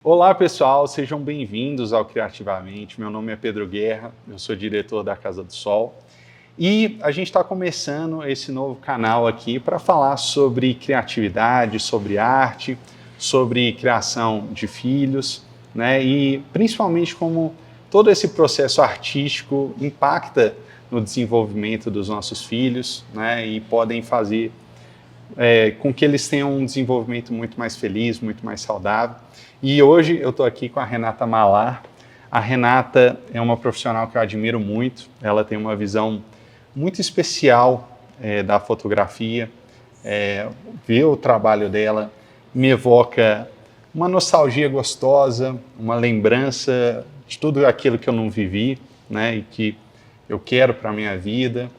Olá pessoal, sejam bem-vindos ao Criativamente. Meu nome é Pedro Guerra, eu sou diretor da Casa do Sol e a gente está começando esse novo canal aqui para falar sobre criatividade, sobre arte, sobre criação de filhos, né? E principalmente como todo esse processo artístico impacta no desenvolvimento dos nossos filhos, né? E podem fazer com que eles tenham um desenvolvimento muito mais feliz, muito mais saudável. E hoje eu estou aqui com a Renata Malar. A Renata é uma profissional que eu admiro muito, ela tem uma visão muito especial da fotografia. Ver o trabalho dela me evoca uma nostalgia gostosa, uma lembrança de tudo aquilo que eu não vivi, né, e que eu quero para a minha vida.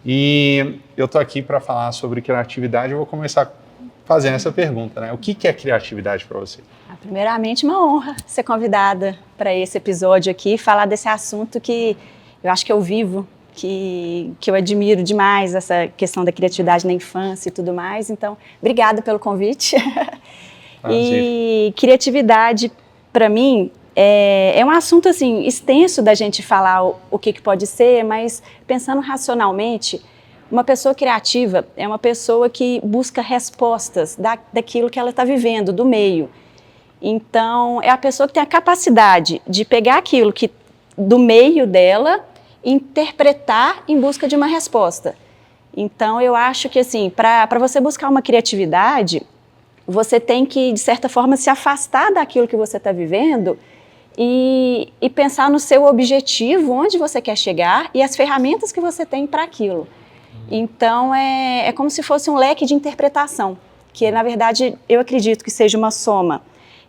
E eu estou aqui para falar sobre criatividade. Eu vou começar fazendo essa pergunta, né? O que é criatividade para você? Primeiramente, uma honra ser convidada para esse episódio aqui, falar desse assunto que eu acho que eu vivo, que eu admiro demais, essa questão da criatividade na infância e tudo mais. Então, obrigada pelo convite. E criatividade, para mim, é um assunto assim extenso da gente falar o que pode ser, mas pensando racionalmente, uma pessoa criativa é uma pessoa que busca respostas daquilo que ela está vivendo, do meio. Então, é a pessoa que tem a capacidade de pegar aquilo que do meio dela, interpretar em busca de uma resposta. Então, eu acho que assim, para você buscar uma criatividade, você tem que, de certa forma, se afastar daquilo que você está vivendo e pensar no seu objetivo, onde você quer chegar e as ferramentas que você tem para aquilo. Então, é como se fosse um leque de interpretação, que, na verdade, eu acredito que seja uma soma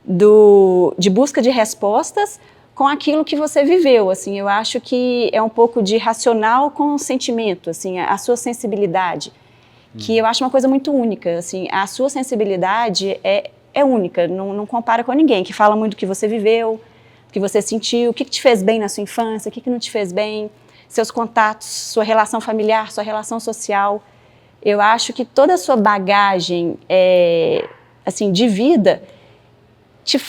de busca de respostas com aquilo que você viveu. Assim, eu acho que é um pouco de racional com sentimento, assim, a sua sensibilidade, que eu acho uma coisa muito única. Assim, a sua sensibilidade é única, não compara com ninguém, que fala muito do que você viveu, que você sentiu, o que te fez bem na sua infância, o que não te fez bem, seus contatos, sua relação familiar, sua relação social. Eu acho que toda a sua bagagem assim, de vida te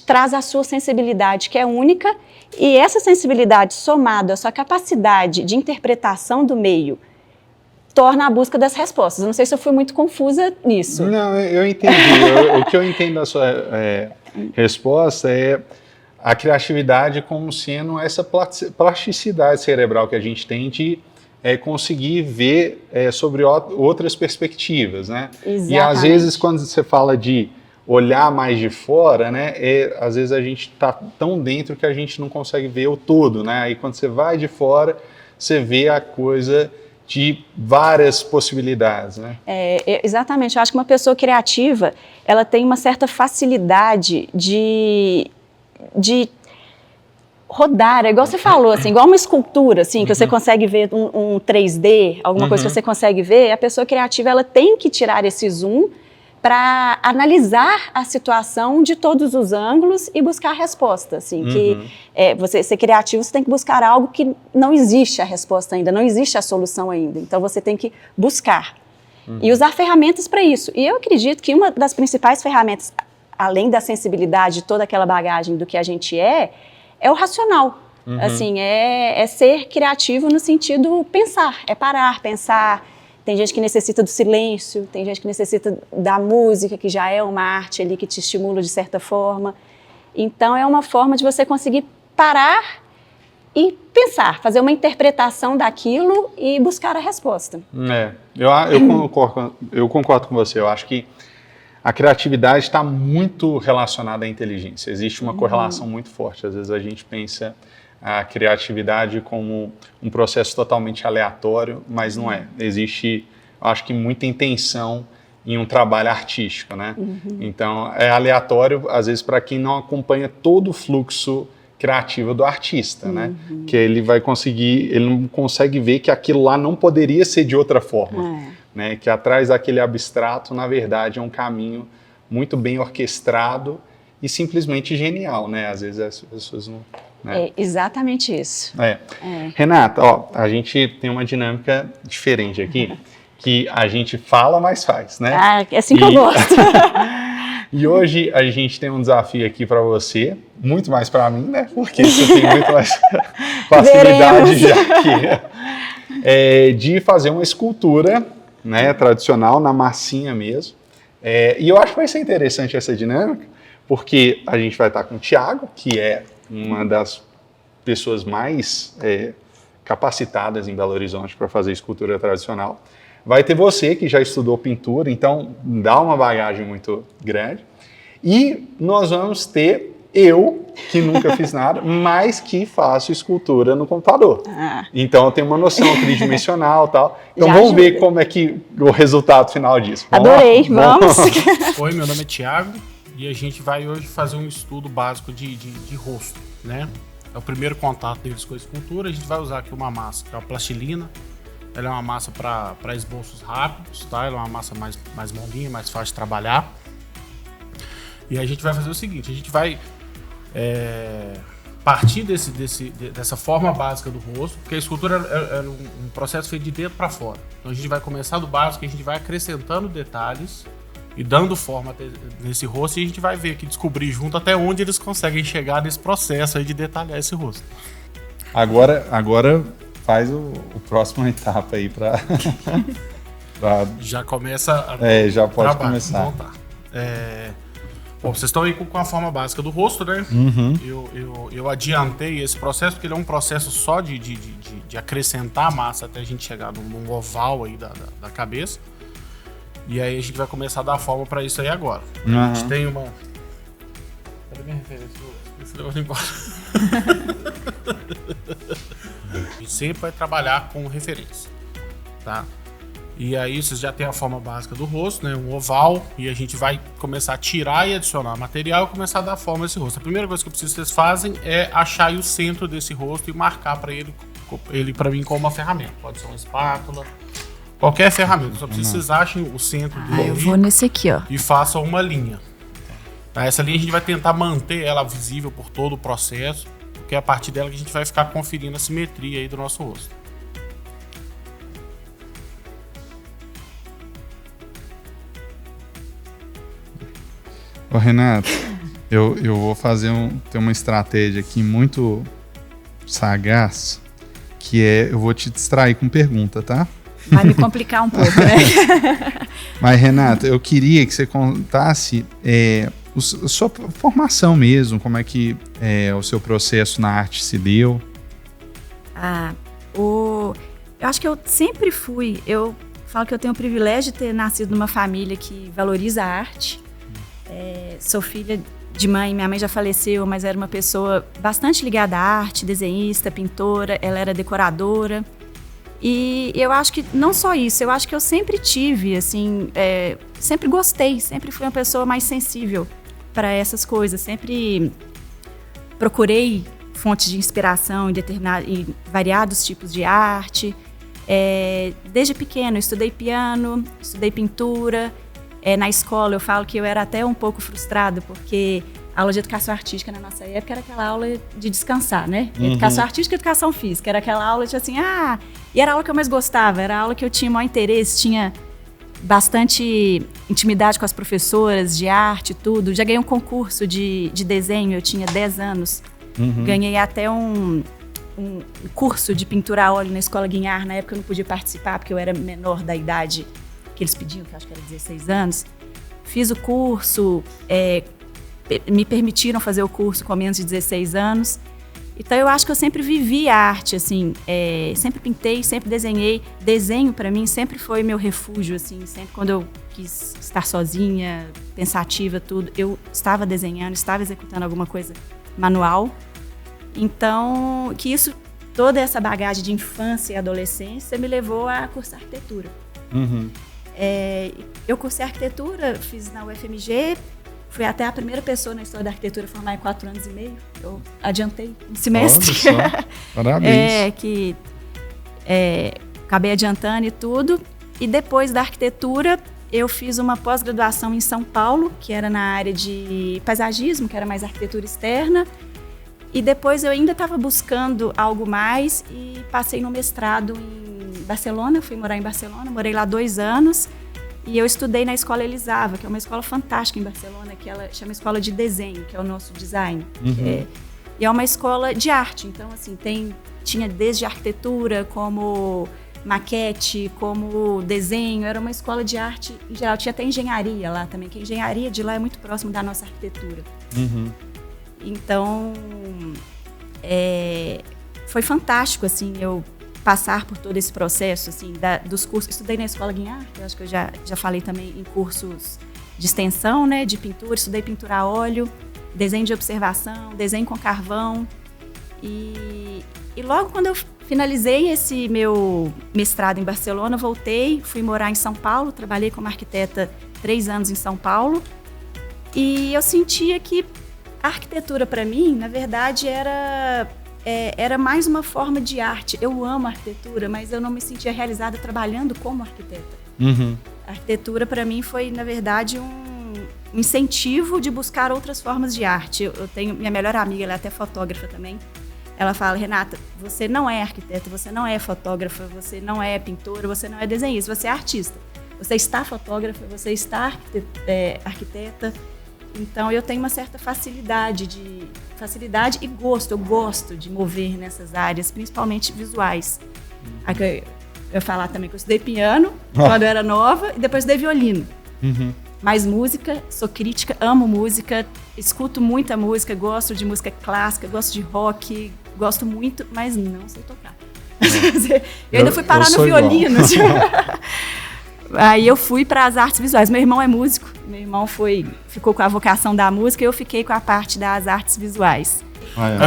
traz a sua sensibilidade, que é única, e essa sensibilidade somada à sua capacidade de interpretação do meio torna a busca das respostas. Eu não sei se eu fui muito confusa nisso. Não, eu entendi. O que eu entendo da sua resposta é a criatividade como sendo essa plasticidade cerebral que a gente tem de conseguir ver sobre outras perspectivas, né? Exatamente. E às vezes quando você fala de olhar mais de fora, né? Às vezes a gente está tão dentro que a gente não consegue ver o todo, né? Aí quando você vai de fora, você vê a coisa de várias possibilidades, né? Exatamente. Eu acho que uma pessoa criativa, ela tem uma certa facilidade de rodar, igual você falou, assim, igual uma escultura, assim, que você consegue ver um 3D, alguma coisa que você consegue ver. A pessoa criativa, ela tem que tirar esse zoom para analisar a situação de todos os ângulos e buscar a resposta, assim, que você ser criativo, você tem que buscar algo que não existe a resposta ainda, não existe a solução ainda, então você tem que buscar e usar ferramentas para isso. E eu acredito que uma das principais ferramentas, além da sensibilidade, toda aquela bagagem do que a gente é o racional, assim, é ser criativo no sentido pensar, é parar, pensar. Tem gente que necessita do silêncio, tem gente que necessita da música, que já é uma arte ali que te estimula de certa forma. Então, é uma forma de você conseguir parar e pensar, fazer uma interpretação daquilo e buscar a resposta. Eu concordo com você. Eu acho que a criatividade está muito relacionada à inteligência. Existe uma correlação muito forte. Às vezes a gente pensa a criatividade como um processo totalmente aleatório, mas não é. Existe, acho que, muita intenção em um trabalho artístico, né? Então, é aleatório, às vezes, para quem não acompanha todo o fluxo criativo do artista, né? Que ele não consegue ver que aquilo lá não poderia ser de outra forma, né? Que atrás daquele abstrato, na verdade, é um caminho muito bem orquestrado e simplesmente genial, né? Às vezes as pessoas não... Né? É exatamente isso. Renata, ó, a gente tem uma dinâmica diferente aqui, que a gente fala, mas faz, né? É assim que eu gosto. E hoje a gente tem um desafio aqui para você, muito mais para mim, né? Porque você tem muito mais facilidade já aqui, de fazer uma escultura, né, tradicional, na massinha mesmo. E eu acho que vai ser interessante essa dinâmica, porque a gente vai estar com o Thiago, que é uma das pessoas mais capacitadas em Belo Horizonte para fazer escultura tradicional. Vai ter você, que já estudou pintura, então dá uma bagagem muito grande. E nós vamos ter eu, que nunca fiz nada, mas que faço escultura no computador. Então eu tenho uma noção tridimensional e tal. Então já vamos ver como é que o resultado final disso. Adorei, vamos! Oi, meu nome é Thiago e a gente vai hoje fazer um estudo básico de rosto, né? É o primeiro contato deles com a escultura. A gente vai usar aqui uma massa, que é uma plastilina. Ela é uma massa para esboços rápidos, tá? Ela é uma massa mais molinha, mais fácil de trabalhar. E aí a gente vai fazer o seguinte, a gente vai partir dessa forma básica do rosto, porque a escultura é um processo feito de dentro para fora. Então a gente vai começar do básico, a gente vai acrescentando detalhes e dando forma nesse rosto, e a gente vai ver aqui, descobrir junto até onde eles conseguem chegar nesse processo aí de detalhar esse rosto. Agora faz o próximo etapa aí para já começa já pode trabalho. Começar. Então, tá. Bom, vocês estão aí com a forma básica do rosto, né? Uhum. Eu adiantei esse processo, porque ele é um processo só de acrescentar massa até a gente chegar num oval aí da cabeça. E aí a gente vai começar a dar forma para isso aí agora. Uhum. A gente tem uma... Cadê minha referência? Esse negócio embora. A gente sempre vai trabalhar com referência, tá? E aí vocês já tem a forma básica do rosto, né? Um oval, e a gente vai começar a tirar e adicionar material e começar a dar forma a esse rosto. A primeira coisa que eu preciso que vocês fazem é achar aí o centro desse rosto e marcar para ele para mim com uma ferramenta. Pode ser uma espátula, qualquer ferramenta. Só preciso que vocês achem o centro dele. Eu vou nesse aqui, ó. E façam uma linha. Essa linha a gente vai tentar manter ela visível por todo o processo, porque é a partir dela que a gente vai ficar conferindo a simetria aí do nosso rosto. Ô, Renato, eu vou ter uma estratégia aqui muito sagaz, que eu vou te distrair com pergunta, tá? Vai me complicar um pouco, né? Mas, Renato, eu queria que você contasse a sua formação mesmo, como é que o seu processo na arte se deu. Eu acho que eu sempre fui, eu falo que eu tenho o privilégio de ter nascido numa família que valoriza a arte. Sou filha de mãe, minha mãe já faleceu, mas era uma pessoa bastante ligada à arte, desenhista, pintora, ela era decoradora. E eu acho que não só isso, eu acho que eu sempre tive, assim, sempre gostei, sempre fui uma pessoa mais sensível para essas coisas, sempre procurei fontes de inspiração em variados tipos de arte. Desde pequeno, eu estudei piano, estudei pintura. Na escola eu falo que eu era até um pouco frustrada, porque a aula de educação artística na nossa época era aquela aula de descansar, né? Uhum. Educação artística e educação física, era aquela aula de assim, e era a aula que eu mais gostava, era a aula que eu tinha maior interesse, tinha bastante intimidade com as professoras de arte e tudo. Já ganhei um concurso de desenho, eu tinha 10 anos, ganhei até um curso de pintura a óleo na Escola Guinhar, na época eu não podia participar porque eu era menor da idade que eles pediam, que eu acho que era 16 anos. Fiz o curso, me permitiram fazer o curso com menos de 16 anos. Então eu acho que eu sempre vivi a arte, assim, sempre pintei, sempre desenhei. Desenho para mim sempre foi meu refúgio, assim, sempre quando eu quis estar sozinha, pensativa, tudo, eu estava desenhando, estava executando alguma coisa manual. Então, que isso, toda essa bagagem de infância e adolescência me levou a cursar arquitetura. Uhum. Eu cursei arquitetura, fiz na UFMG, fui até a primeira pessoa na história da arquitetura a formar em 4 anos e meio. Eu adiantei um semestre. Olha só. Parabéns. Acabei adiantando e tudo. E depois da arquitetura, eu fiz uma pós-graduação em São Paulo, que era na área de paisagismo, que era mais arquitetura externa. E depois eu ainda estava buscando algo mais e passei no mestrado em Barcelona, fui morar em Barcelona, morei lá 2 anos. E eu estudei na Escola Elisava, que é uma escola fantástica em Barcelona, que ela chama Escola de Desenho, que é o nosso design. E é uma escola de arte, então assim, tinha desde arquitetura, como maquete, como desenho, era uma escola de arte em geral. Tinha até engenharia lá também, que a engenharia de lá é muito próximo da nossa arquitetura. Então, foi fantástico, assim, eu passar por todo esse processo, assim, dos cursos. Estudei na Escola Guinhar, que eu acho que eu já falei também em cursos de extensão, né, de pintura. Estudei pintura a óleo, desenho de observação, desenho com carvão. E logo quando eu finalizei esse meu mestrado em Barcelona, voltei, fui morar em São Paulo, trabalhei como arquiteta 3 anos em São Paulo. E eu sentia que a arquitetura, para mim, na verdade, era mais uma forma de arte. Eu amo a arquitetura, mas eu não me sentia realizada trabalhando como arquiteta. A arquitetura, para mim, foi, na verdade, um incentivo de buscar outras formas de arte. Eu tenho minha melhor amiga, ela é até fotógrafa também. Ela fala: Renata, você não é arquiteta, você não é fotógrafa, você não é pintora, você não é desenhista, você é artista. Você está fotógrafa, você está arquiteta. Então, eu tenho uma certa facilidade e gosto. Eu gosto de mover nessas áreas, principalmente visuais. Eu ia falar também que eu estudei piano quando eu era nova e depois estudei violino. Mas música, sou crítica, amo música, escuto muita música, gosto de música clássica, gosto de rock, gosto muito, mas não sei tocar. Eu ainda fui parar no violino. Aí eu fui para as artes visuais. Meu irmão é músico, meu irmão ficou com a vocação da música e eu fiquei com a parte das artes visuais.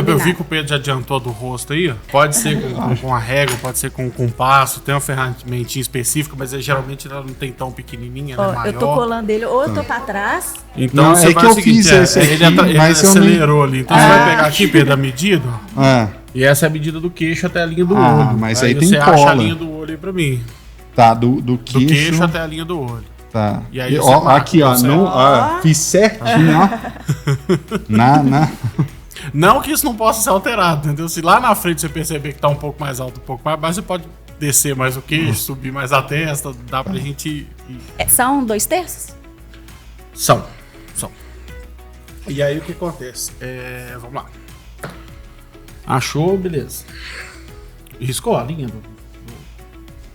Eu vi que o Pedro já adiantou do rosto aí. Pode ser com a régua, pode ser com um compasso, tem uma ferramentinha específica, mas geralmente ela não tem tão pequenininha, ela é maior. Eu tô colando ele, ou eu tô para trás. Então não, você é que eu fiz esse aqui, ele mas acelerou ali. Então você vai pegar aqui, Pedro, a medida. E essa é a medida do queixo até a linha do olho. Mas aí tem você cola. acha a linha do olho aí pra mim. Tá, do queixo até a linha do olho. Tá. E aí aqui, fiz certinho, ó. Não que isso não possa ser alterado, entendeu? Se lá na frente você perceber que tá um pouco mais alto, um pouco mais baixo, você pode descer mais o queixo, subir mais a testa, dá pra gente ir. São 2/3? São. E aí o que acontece? Vamos lá. Achou, beleza. Riscou a linha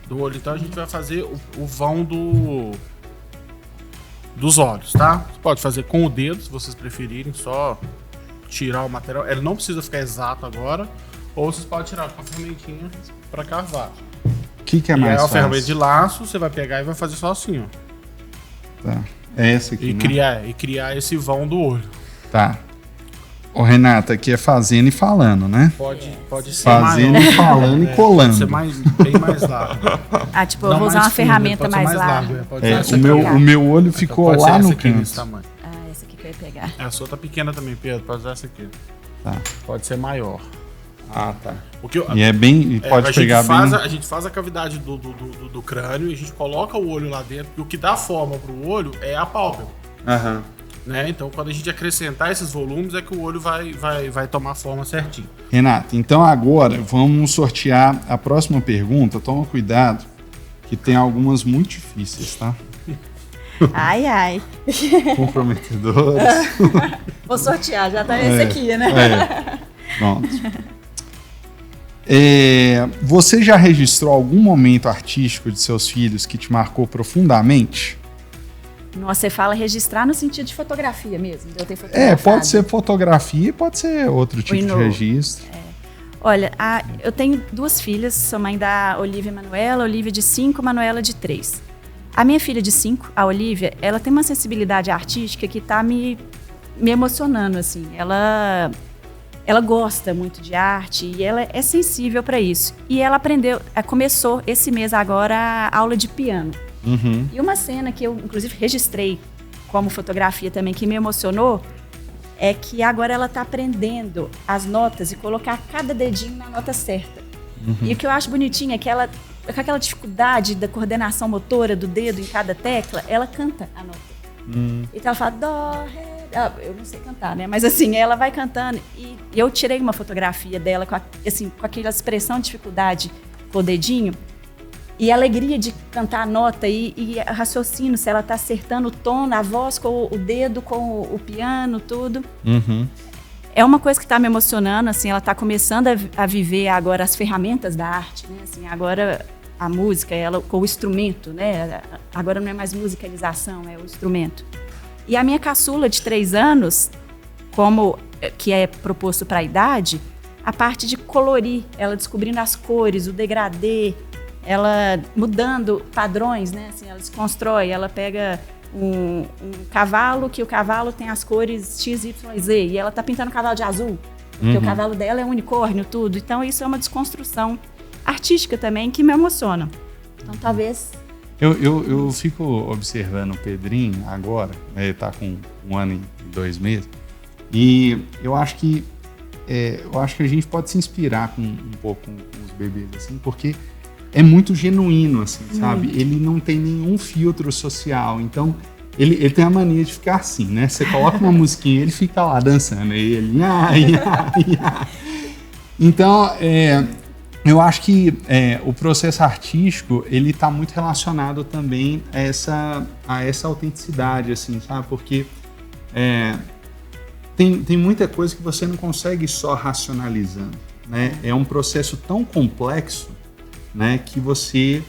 do olho, então a gente vai fazer o vão dos olhos, tá? Você pode fazer com o dedo, se vocês preferirem, só tirar o material. Ele não precisa ficar exato agora, ou vocês podem tirar com a ferramentinha para cavar. O que é mais fácil? A ferramenta de laço, você vai pegar e vai fazer só assim, ó. Tá. É essa aqui, e criar esse vão do olho. Tá. Ô, Renata, aqui é fazendo e falando, né? Pode ser fazendo maior. E falando e colando. Pode ser bem mais largo. Eu vou usar uma ferramenta mais larga. O meu olho ficou lá no canto. Essa aqui que eu ia pegar. A sua tá pequena também, Pedro. Pode usar essa aqui. Tá. Pode ser maior. Tá. E é bem... pode pegar bem... A gente faz a cavidade do crânio e a gente coloca o olho lá dentro. E o que dá forma pro olho é a pálpebra. Né? Então, quando a gente acrescentar esses volumes, é que o olho vai tomar forma certinho. Renato, então agora vamos sortear a próxima pergunta. Toma cuidado, que tem algumas muito difíceis, tá? Ai. Comprometedoras. Vou sortear, já tá esse aqui, né? Pronto. Você já registrou algum momento artístico de seus filhos que te marcou profundamente? Nossa, você fala registrar no sentido de fotografia mesmo. Eu tenho fotografado. Pode ser fotografia e pode ser outro tipo de registro. Olha, eu tenho 2 filhas, sou mãe da Olivia e Manuela, Olivia de 5, Manuela de 3. A minha filha de 5, a Olivia, ela tem uma sensibilidade artística que tá me emocionando, assim. Ela gosta muito de arte e ela é sensível para isso. E ela começou esse mês agora a aula de piano. E uma cena que eu, inclusive, registrei como fotografia também, que me emocionou, é que agora ela está aprendendo as notas e colocar cada dedinho na nota certa. E o que eu acho bonitinho é que ela, com aquela dificuldade da coordenação motora do dedo em cada tecla, ela canta a nota. Então ela fala dó, ré, eu não sei cantar, né? Mas assim, ela vai cantando e eu tirei uma fotografia dela com aquela expressão de dificuldade com o dedinho. E a alegria de cantar a nota e raciocínio, se ela está acertando o tom, a voz com o dedo, com o piano, tudo. Uhum. É uma coisa que está me emocionando, assim, ela está começando a viver agora as ferramentas da arte, né? Assim, agora a música, ela com o instrumento, né? Agora não é mais musicalização, é o instrumento. E a minha caçula de 3 anos, como que é proposto para a idade, a parte de colorir, ela descobrindo as cores, o degradê, ela mudando padrões, né? Assim, ela desconstrói, ela pega um cavalo, que o cavalo tem as cores X, Y, Z, e ela está pintando o cavalo de azul, porque o cavalo dela é um unicórnio, tudo. Então, isso é uma desconstrução artística também que me emociona. Então, talvez... Eu fico observando o Pedrinho agora, né, ele está com 1 ano e 2 meses, e eu acho que a gente pode se inspirar com um pouco com os bebês, assim, porque é muito genuíno, assim, sabe? Ele não tem nenhum filtro social, então ele tem a mania de ficar assim, né? Você coloca uma musiquinha, ele fica lá dançando, e ele... Então, eu acho que o processo artístico, ele está muito relacionado também a essa autenticidade, assim, sabe? Porque tem muita coisa que você não consegue só racionalizando, né? É um processo tão complexo, né, que você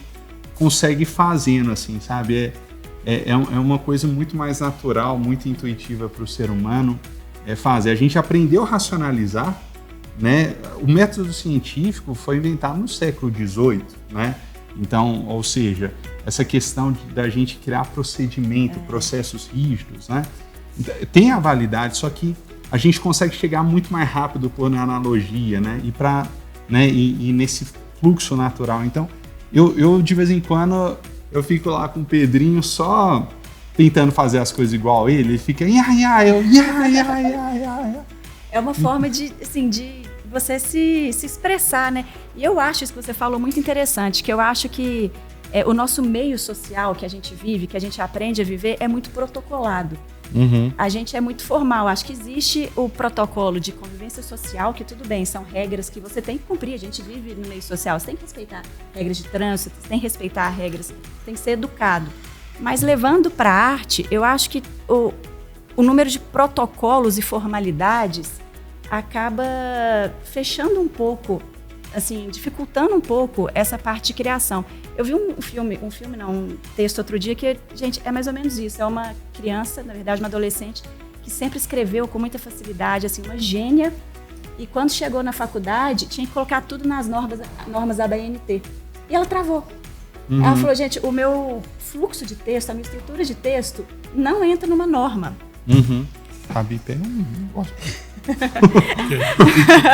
consegue fazendo, assim, sabe? É uma coisa muito mais natural, muito intuitiva para o ser humano fazer. A gente aprendeu a racionalizar, né? O método científico foi inventado no século XVIII, né? Então, ou seja, essa questão da gente criar procedimento, processos rígidos, né? Tem a validade, só que a gente consegue chegar muito mais rápido por analogia, né? E nesse fluxo natural. Então, eu de vez em quando, eu fico lá com o Pedrinho só tentando fazer as coisas igual ele fica É uma forma de você se expressar, né? E eu acho isso que você falou muito interessante, que eu acho que o nosso meio social que a gente vive, que a gente aprende a viver, é muito protocolado. A gente é muito formal. Acho que existe o protocolo de convivência social, que tudo bem, são regras que você tem que cumprir. A gente vive no meio social, você tem que respeitar regras de trânsito, você tem que respeitar regras, tem que ser educado. Mas levando para a arte, eu acho que o número de protocolos e formalidades acaba fechando um pouco, assim, dificultando um pouco essa parte de criação. Eu vi um texto outro dia que, gente, é mais ou menos isso. É uma criança, na verdade, uma adolescente, que sempre escreveu com muita facilidade, assim, uma gênia. E quando chegou na faculdade, tinha que colocar tudo nas normas da BNT. E ela travou. Ela falou, gente, o meu fluxo de texto, a minha estrutura de texto, não entra numa norma. Fabi, pega um negócio.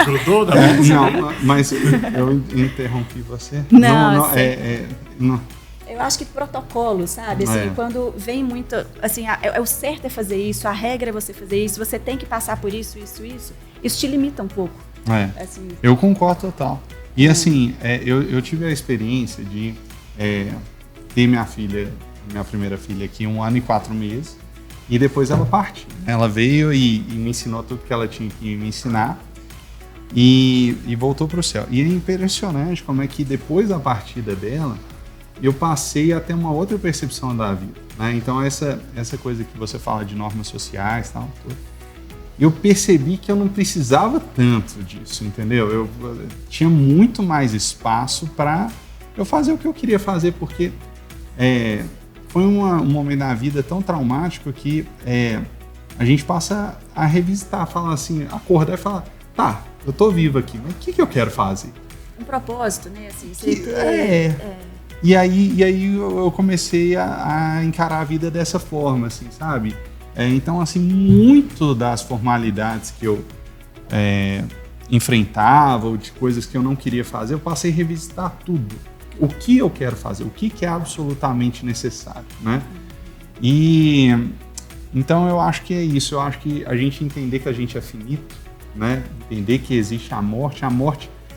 Grudou da Não, mas eu interrompi você. Não. Eu acho que protocolo, sabe? Assim, quando vem muito, assim, o certo é fazer isso, a regra é você fazer isso, você tem que passar por isso te limita um pouco. Assim. Eu concordo total. E assim, eu tive a experiência de ter minha primeira filha aqui 1 ano e 4 meses. E depois ela partiu. Ela veio e me ensinou tudo que ela tinha que me ensinar e voltou para o céu. E é impressionante como é que depois da partida dela, eu passei a ter uma outra percepção da vida, né? Então essa coisa que você fala de normas sociais e tal, eu percebi que eu não precisava tanto disso, entendeu? Eu tinha muito mais espaço para eu fazer o que eu queria fazer, porque... foi um momento da vida tão traumático que a gente passa a revisitar, falar assim, acordar e falar, tá, eu tô vivo aqui, mas o que eu quero fazer? Um propósito, né? Assim, E aí eu comecei a encarar a vida dessa forma, assim, sabe? Então, assim, muito das formalidades que eu enfrentava, ou de coisas que eu não queria fazer, eu passei a revisitar tudo. O que eu quero fazer, o que é absolutamente necessário, né? E então eu acho que é isso, eu acho que a gente entender que a gente é finito, né? Entender que existe a morte,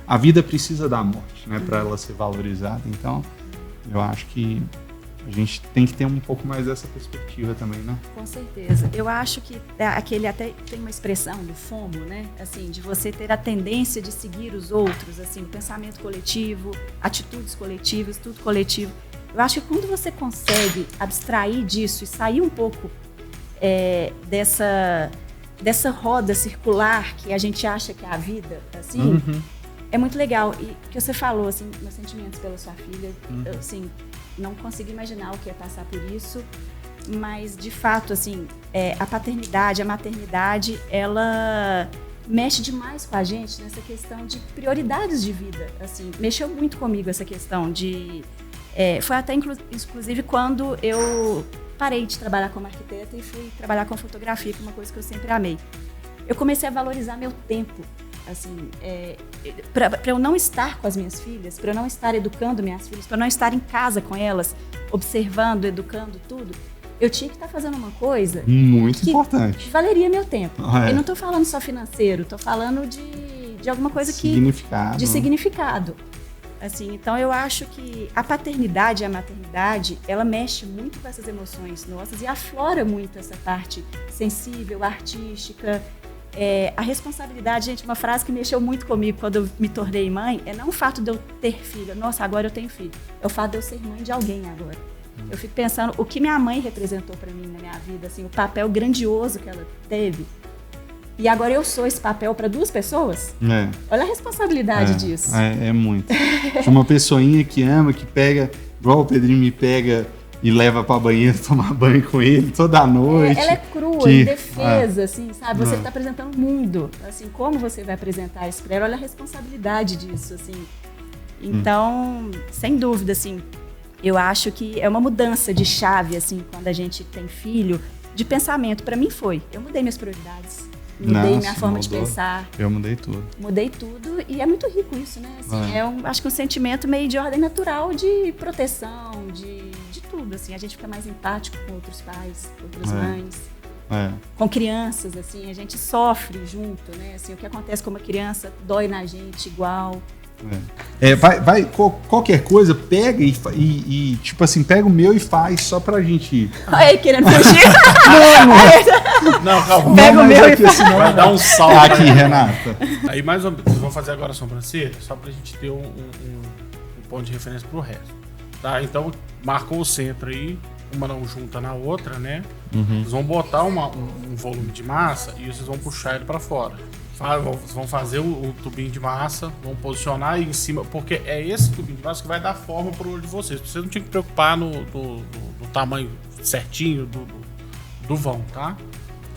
a vida precisa da morte, né? Para ela ser valorizada. Então eu acho que A gente tem que ter um pouco mais dessa perspectiva também, né? Com certeza. Eu acho que aquele até tem uma expressão do FOMO, né? Assim, de você ter a tendência de seguir os outros, assim, o pensamento coletivo, atitudes coletivas, tudo coletivo. Eu acho que quando você consegue abstrair disso e sair um pouco dessa roda circular que a gente acha que é a vida, assim, é muito legal. E o que você falou, assim, meus sentimentos pela sua filha, eu, assim, não consigo imaginar o que é passar por isso, mas, de fato, assim, a paternidade, a maternidade, ela mexe demais com a gente nessa questão de prioridades de vida, assim, mexeu muito comigo essa questão de... foi até, inclusive, quando eu parei de trabalhar como arquiteta e fui trabalhar com fotografia, que é uma coisa que eu sempre amei. Eu comecei a valorizar meu tempo, assim, para eu não estar com as minhas filhas, para eu não estar educando minhas filhas, para eu não estar em casa com elas, observando, educando tudo, eu tinha que estar fazendo uma coisa muito que importante. Valeria meu tempo. Eu não estou falando só financeiro, estou falando de alguma coisa de significado. Assim, então eu acho que a paternidade e a maternidade, ela mexe muito com essas emoções nossas e aflora muito essa parte sensível, artística. A responsabilidade, gente, uma frase que mexeu muito comigo quando eu me tornei mãe, não o fato de eu ter filho, nossa, agora eu tenho filho, é o fato de eu ser mãe de alguém agora. Eu fico pensando o que minha mãe representou para mim na minha vida, assim, o papel grandioso que ela teve. E agora eu sou esse papel para duas pessoas? Olha a responsabilidade disso. É muito. De uma pessoinha que ama, que pega, igual o Pedrinho me pega e leva pra banheiro tomar banho com ele toda noite. Ela é crua, indefesa, assim, sabe? Você está apresentando o mundo. Assim, como você vai apresentar isso para ela? Olha a responsabilidade disso, assim. Então, sem dúvida, assim, eu acho que é uma mudança de chave, assim, quando a gente tem filho, de pensamento. Para mim foi. Eu mudei minhas prioridades. Mudei minha forma de pensar. Eu mudei tudo. Mudei tudo e é muito rico isso, né? Assim, acho que um sentimento meio de ordem natural de proteção, de tudo, assim. A gente fica mais empático com outros pais, outras mães, com crianças, assim. A gente sofre junto, né? Assim, o que acontece com uma criança dói na gente igual. Qualquer coisa, pega e tipo assim, pega o meu e faz só pra gente. Aí, querendo fugir. Não, calma. Pega o meu e faz. Vai dar um salto. Aqui, Renata. Aí, mais ou menos, vamos fazer agora a sobrancelha, só pra gente ter um ponto de referência pro resto. Tá? Então, marcou o centro aí, uma não junta na outra, né? Vocês vão botar um volume de massa e vocês vão puxar ele pra fora. Vão fazer o tubinho de massa, vão posicionar aí em cima, porque é esse tubinho de massa que vai dar forma pro olho de vocês. Vocês não tinham que preocupar no tamanho certinho do vão, tá?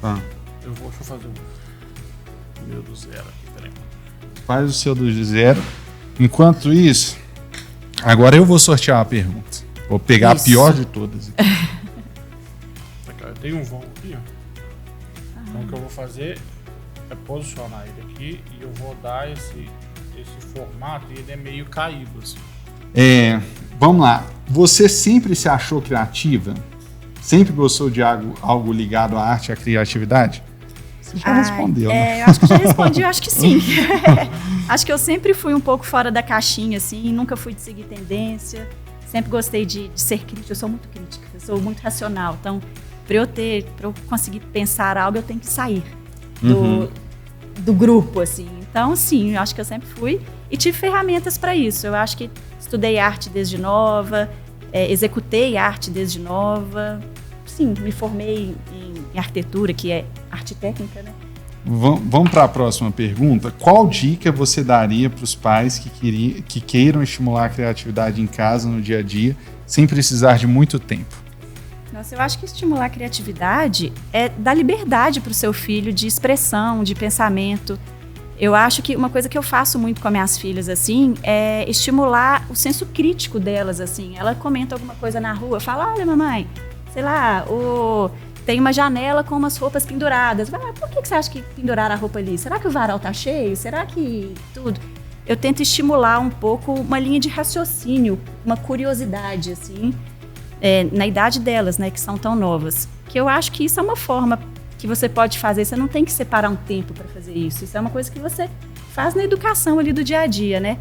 Tá. Deixa eu fazer o meu do zero aqui, peraí. Faz o seu do zero. Enquanto isso, agora eu vou sortear a pergunta. Vou pegar a pior de todas. Eu tenho um vão aqui, ó. Então o que eu vou fazer é posicionar ele aqui e eu vou dar esse formato e ele é meio caído, assim. Vamos lá. Você sempre se achou criativa? Sempre gostou de algo ligado à arte e à criatividade? Você já respondeu, né? Eu acho que já respondi, eu acho que sim. Acho que eu sempre fui um pouco fora da caixinha, assim, nunca fui de seguir tendência. Sempre gostei de ser crítica, eu sou muito crítica, eu sou muito racional. Então, para eu conseguir pensar algo, eu tenho que sair do grupo, assim. Então, sim, eu acho que eu sempre fui e tive ferramentas para isso. Eu acho que estudei arte desde nova, executei arte desde nova. Sim, me formei em arquitetura, que é arte técnica, né? Vamos para a próxima pergunta. Qual dica você daria para os pais que queiram estimular a criatividade em casa, no dia a dia, sem precisar de muito tempo? Nossa, eu acho que estimular a criatividade é dar liberdade para o seu filho de expressão, de pensamento. Eu acho que uma coisa que eu faço muito com as minhas filhas, assim, é estimular o senso crítico delas, assim. Ela comenta alguma coisa na rua, fala, olha, mamãe, sei lá, tem uma janela com umas roupas penduradas. Por que você acha que penduraram a roupa ali? Será que o varal tá cheio? Será que tudo? Eu tento estimular um pouco uma linha de raciocínio, uma curiosidade, assim, na idade delas, né, que são tão novas. Que eu acho que isso é uma forma que você pode fazer, você não tem que separar um tempo para fazer isso. Isso é uma coisa que você faz na educação ali do dia a dia, né?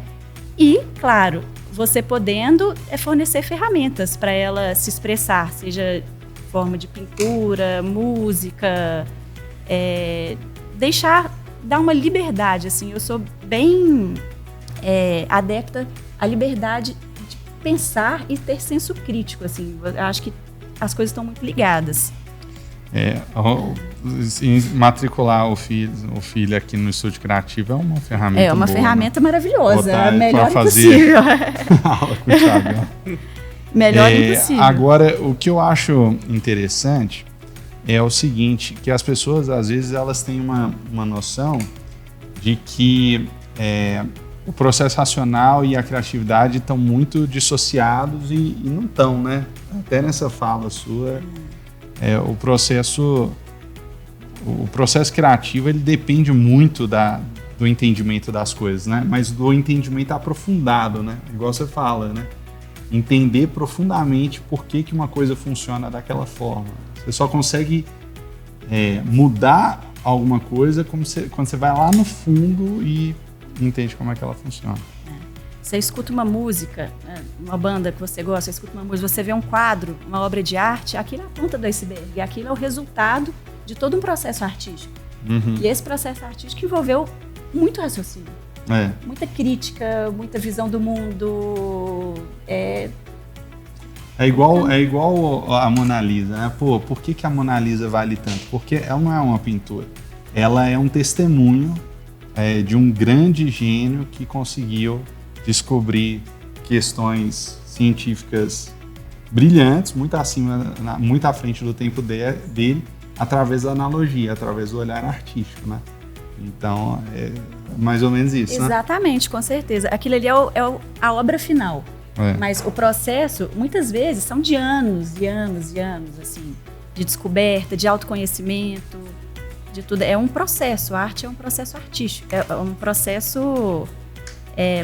E, claro, você podendo fornecer ferramentas para ela se expressar, seja em forma de pintura, música, dar uma liberdade, assim. Eu sou bem adepta à liberdade de pensar e ter senso crítico, assim. Eu acho que as coisas estão muito ligadas. Matricular o filho aqui no Estúdio Criativo é uma ferramenta É uma boa, ferramenta né? maravilhosa, Botar a melhor fazer impossível. aula com o Thiago. Melhor impossível. Agora, o que eu acho interessante é o seguinte, que as pessoas, às vezes, elas têm uma noção de que o processo racional e a criatividade estão muito dissociados e não estão, né? Até nessa fala sua, o processo criativo, ele depende muito do entendimento das coisas, né? Mas do entendimento aprofundado, né? Igual você fala, né? Entender profundamente por que uma coisa funciona daquela forma. Você só consegue mudar alguma coisa quando você vai lá no fundo e entende como é que ela funciona. Você escuta uma música, uma banda que você gosta, você escuta uma música, você vê um quadro, uma obra de arte, aquilo é a ponta do iceberg, aquilo é o resultado de todo um processo artístico. Uhum. E esse processo artístico envolveu muito raciocínio, muita crítica, muita visão do mundo. É igual a Mona Lisa, né? Pô, por que a Mona Lisa vale tanto? Porque ela não é uma pintura, ela é um testemunho de um grande gênio que conseguiu descobrir questões científicas brilhantes, muito à frente do tempo dele, através da analogia, através do olhar artístico, né? Então, é mais ou menos isso, Exatamente, né? Com certeza. Aquilo ali é a obra final. Mas o processo, muitas vezes, são de anos e anos e anos, assim, de descoberta, de autoconhecimento, de tudo. É um processo, a arte é um processo artístico, é um processo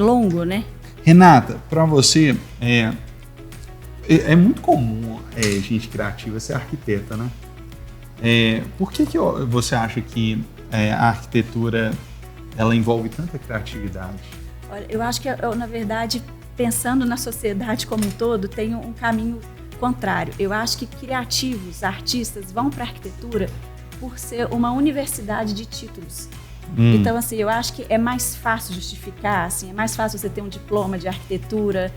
longo, né? Renata, para você, é muito comum gente criativa ser arquiteta, né? Por que você acha que a arquitetura ela envolve tanta criatividade? Olha, eu acho que, na verdade, pensando na sociedade como um todo, tem um caminho contrário. Eu acho que criativos, artistas, vão para a arquitetura por ser uma universidade de títulos. Então, assim, eu acho que é mais fácil justificar, assim, é mais fácil você ter um diploma de arquitetura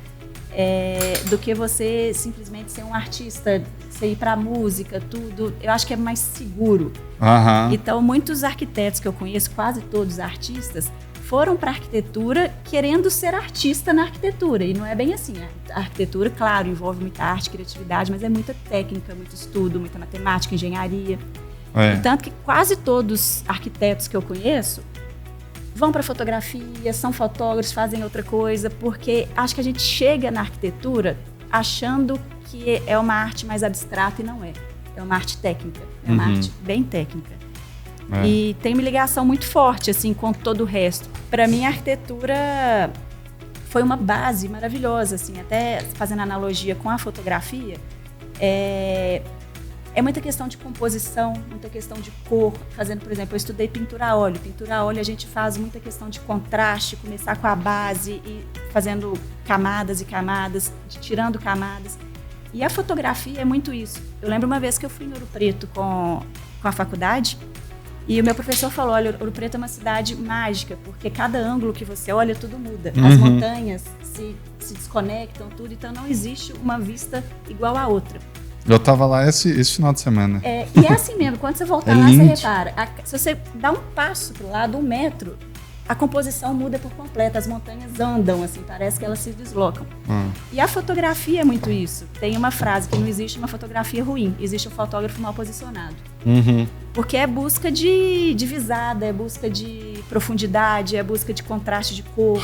do que você simplesmente ser um artista, você ir para a música, tudo. Eu acho que é mais seguro. Uhum. Então, muitos arquitetos que eu conheço, quase todos artistas, foram para a arquitetura querendo ser artista na arquitetura. E não é bem assim. A arquitetura, claro, envolve muita arte, criatividade, mas é muita técnica, muito estudo, muita matemática, engenharia. Tanto que quase todos os arquitetos que eu conheço vão para fotografia, são fotógrafos, fazem outra coisa, porque acho que a gente chega na arquitetura achando que é uma arte mais abstrata e não é. É uma arte técnica, é uma arte bem técnica. E tem uma ligação muito forte assim, com todo o resto. Para mim, a arquitetura foi uma base maravilhosa, assim, até fazendo analogia com a fotografia, é muita questão de composição, muita questão de cor. Fazendo, por exemplo, eu estudei pintura a óleo. Pintura a óleo a gente faz muita questão de contraste, começar com a base e fazendo camadas e camadas, tirando camadas. E a fotografia é muito isso. Eu lembro uma vez que eu fui em Ouro Preto com a faculdade e o meu professor falou, olha, Ouro Preto é uma cidade mágica, porque cada ângulo que você olha, tudo muda. As montanhas se desconectam, tudo, então não existe uma vista igual à outra. Eu tava lá esse final de semana. E é assim mesmo, quando você voltar lá, lindo. você repara. Se você dá um passo pro lado, 1 metro, a composição muda por completo. As montanhas andam, assim, parece que elas se deslocam. E a fotografia é muito isso. Tem uma frase que não existe uma fotografia ruim, existe um fotógrafo mal posicionado. Porque é busca de visada, é busca de profundidade, é busca de contraste de cor.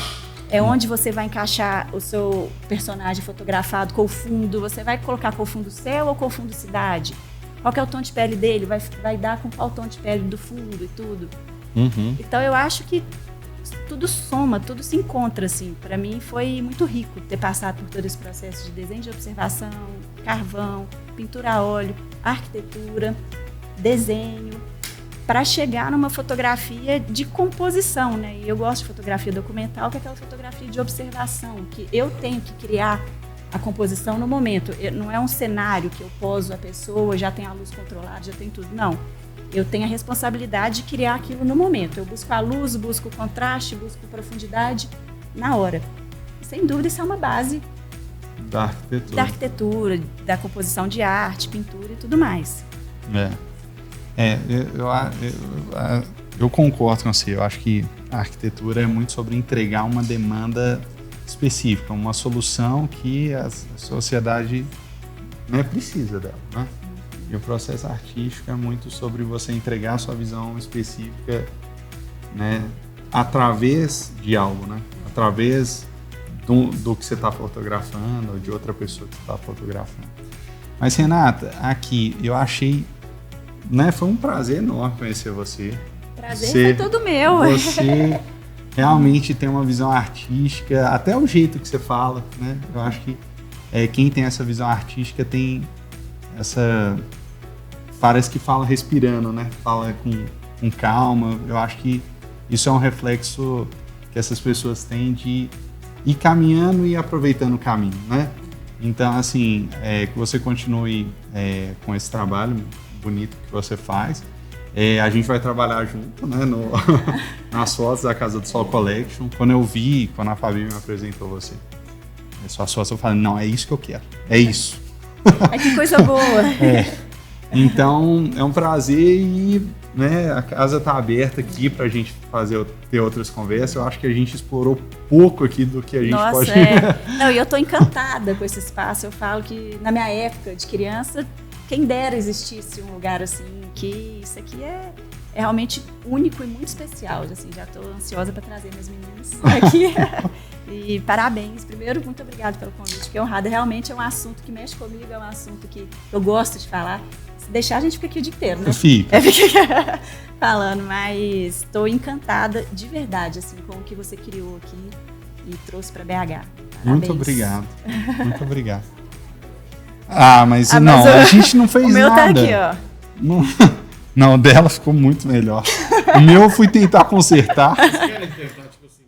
É onde você vai encaixar o seu personagem fotografado com o fundo. Você vai colocar com o fundo céu ou com o fundo cidade? Qual que é o tom de pele dele? Vai dar com qual tom de pele do fundo e tudo. Então, eu acho que tudo soma, tudo se encontra, assim. Para mim, foi muito rico ter passado por todo esse processo de desenho de observação, carvão, pintura a óleo, arquitetura, desenho, para chegar numa fotografia de composição, né? E eu gosto de fotografia documental, que é aquela fotografia de observação, que eu tenho que criar a composição no momento. Não é um cenário que eu poso a pessoa, já tem a luz controlada, já tem tudo. Não. Eu tenho a responsabilidade de criar aquilo no momento. Eu busco a luz, busco o contraste, busco profundidade na hora. Sem dúvida, isso é uma base da arquitetura, da composição de arte, pintura e tudo mais. Eu concordo com você. Eu acho que a arquitetura é muito sobre entregar uma demanda específica, uma solução que a sociedade, né, precisa dela, né? E o processo artístico é muito sobre você entregar a sua visão específica, né, através de algo, né? Através do que você está fotografando ou de outra pessoa que você está fotografando. Mas, Renata, aqui eu achei, né, foi um prazer enorme conhecer você. Prazer foi todo meu. Você realmente tem uma visão artística, até o jeito que você fala, né? Eu acho que quem tem essa visão artística tem essa... Parece que fala respirando, né? Fala com calma. Eu acho que isso é um reflexo que essas pessoas têm de ir caminhando e aproveitando o caminho, né? Então, assim, que você continue com esse trabalho bonito que você faz. A gente vai trabalhar junto, né, nas fotos da Casa do Sol Collection. Quando a Fabi me apresentou você, suas fotos, eu falei, não, é isso que eu quero, é isso. Que coisa boa. Então, é um prazer e, né, a casa está aberta aqui para a gente ter outras conversas. Eu acho que a gente explorou pouco aqui do que a gente pode... Não, e eu estou encantada com esse espaço. Eu falo que, na minha época de criança, quem dera existisse um lugar assim, que isso aqui é realmente único e muito especial. Assim, já estou ansiosa para trazer meus meninos aqui. E parabéns. Primeiro, muito obrigada pelo convite. Fiquei honrada. Realmente é um assunto que mexe comigo, é um assunto que eu gosto de falar. Se deixar, a gente fica aqui o dia inteiro, né? Fica. Falando, mas estou encantada de verdade, assim, com o que você criou aqui e trouxe para BH. Parabéns. Muito obrigado. Muito obrigado. Mas não, a gente não fez nada. O meu nada. Tá aqui, ó. Não, o dela ficou muito melhor. O meu eu fui tentar consertar. Vocês querem tentar, tipo assim,